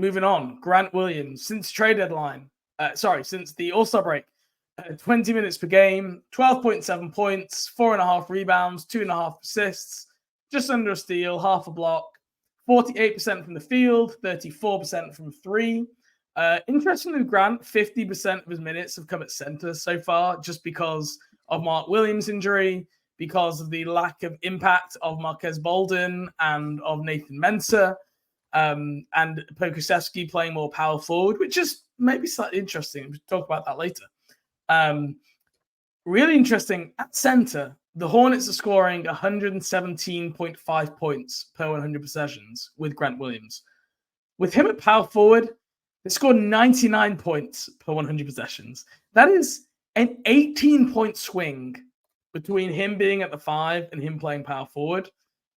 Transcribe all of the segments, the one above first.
moving on. Grant Williams, since trade deadline, since the All-Star break, 20 minutes per game, 12.7 points, 4.5 rebounds, 2.5 assists, just under a steal, half a block, 48% from the field, 34% from three. Interestingly, Grant, 50% of his minutes have come at center so far, just because of Mark Williams' injury, because of the lack of impact of Marquez Bolden and of Nathan Mensah, and Pokusevski playing more power forward, which is maybe slightly interesting. We'll talk about that later. Really interesting, at center, the Hornets are scoring 117.5 points per 100 possessions with Grant Williams. With him at power forward, they scored 99 points per 100 possessions. That is an 18-point swing between him being at the 5 and him playing power forward.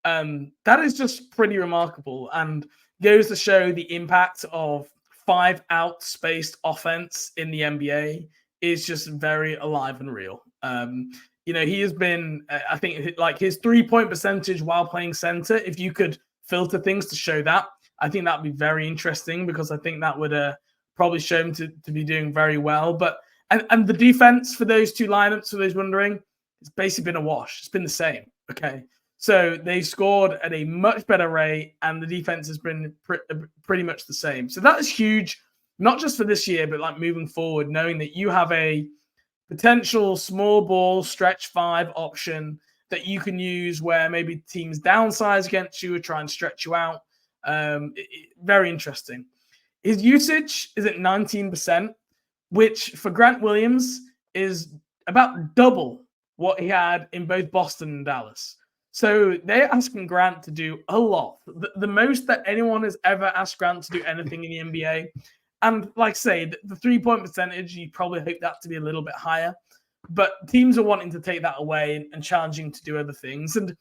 That is just pretty remarkable and goes to show the impact of 5-out spaced offense in the NBA is just very alive and real. He has been, I think, like his 3-point percentage while playing center, if you could filter things to show that, I think that would be very interesting, because I think that would probably show him to be doing very well. But and the defense for those two lineups, for those wondering, it's basically been a wash. It's been the same. Okay. So they scored at a much better rate, and the defense has been pretty much the same. So that is huge, not just for this year, but like moving forward, knowing that you have a potential small ball stretch 5 option that you can use where maybe teams downsize against you or try and stretch you out. Very interesting. His usage is at 19%, which for Grant Williams is about double what he had in both Boston and Dallas. So they're asking Grant to do a lot. The most that anyone has ever asked Grant to do anything in the NBA. And like I say, the 3-point percentage, you probably hope that to be a little bit higher. But teams are wanting to take that away and challenging to do other things. And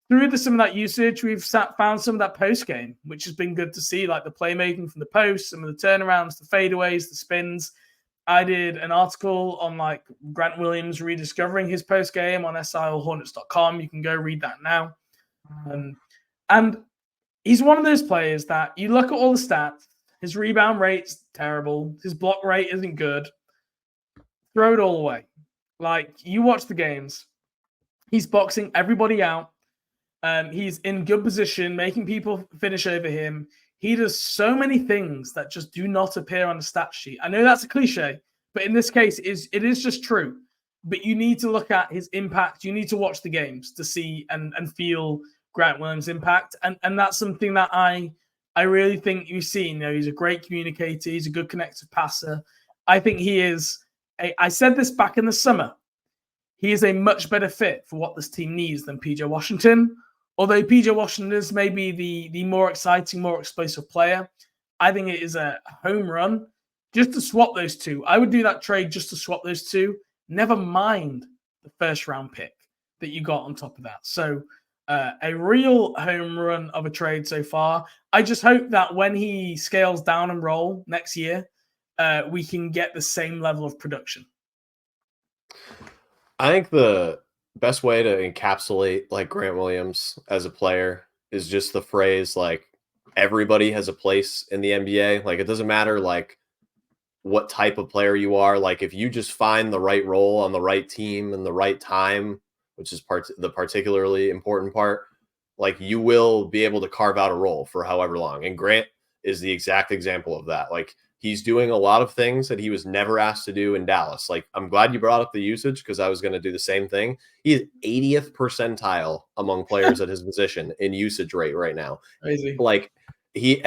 through some of that usage, we've found some of that post game, which has been good to see, like the playmaking from the post, some of the turnarounds, the fadeaways, the spins. I did an article on like Grant Williams rediscovering his post game on allhornets.com. You can go read that now. And he's one of those players that you look at all the stats. His rebound rate's terrible. His block rate isn't good. Throw it all away. Like, you watch the games. He's boxing everybody out. He's in good position, making people finish over him. He does so many things that just do not appear on the stat sheet. I know that's a cliche, but in this case, it is just true. But you need to look at his impact. You need to watch the games to see and feel Grant Williams' impact. And that's something that I really think you've seen. He's a great communicator. He's a good connective passer. I think he is, I said this back in the summer, he is a much better fit for what this team needs than PJ Washington. Although PJ Washington is maybe the more exciting, more explosive player, I think it is a home run just to swap those two. I would do that trade just to swap those two. Never mind the first round pick that you got on top of that. So a real home run of a trade so far. I just hope that when he scales down and roll next year, we can get the same level of production. I think the best way to encapsulate like Grant Williams as a player is just the phrase like everybody has a place in the NBA. Like, it doesn't matter like what type of player you are. Like, if you just find the right role on the right team and the right time, which is the particularly important part, like, you will be able to carve out a role for however long. And Grant is the exact example of that. Like, he's doing a lot of things that he was never asked to do in Dallas. Like, I'm glad you brought up the usage, because I was going to do the same thing. He is 80th percentile among players at his position in usage rate right now. Crazy. Like, 8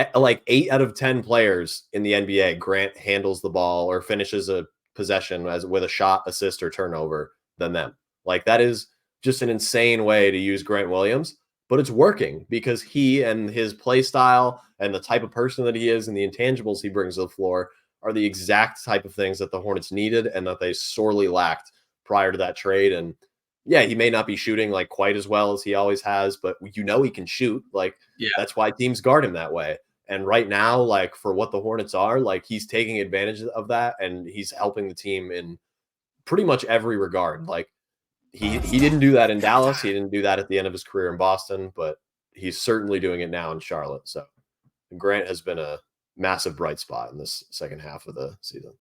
out of 10 players in the NBA, Grant handles the ball or finishes a possession with a shot, assist, or turnover than them. Like, that is just an insane way to use Grant Williams, but it's working because he and his play style and the type of person that he is and the intangibles he brings to the floor are the exact type of things that the Hornets needed and that they sorely lacked prior to that trade. And yeah, he may not be shooting like quite as well as he always has, but he can shoot. Like, That's why teams guard him that way. And right now, like, for what the Hornets are, like, he's taking advantage of that, and he's helping the team in pretty much every regard. Like, he didn't do that in Dallas. He didn't do that at the end of his career in Boston, but he's certainly doing it now in Charlotte. So Grant has been a massive bright spot in this second half of the season.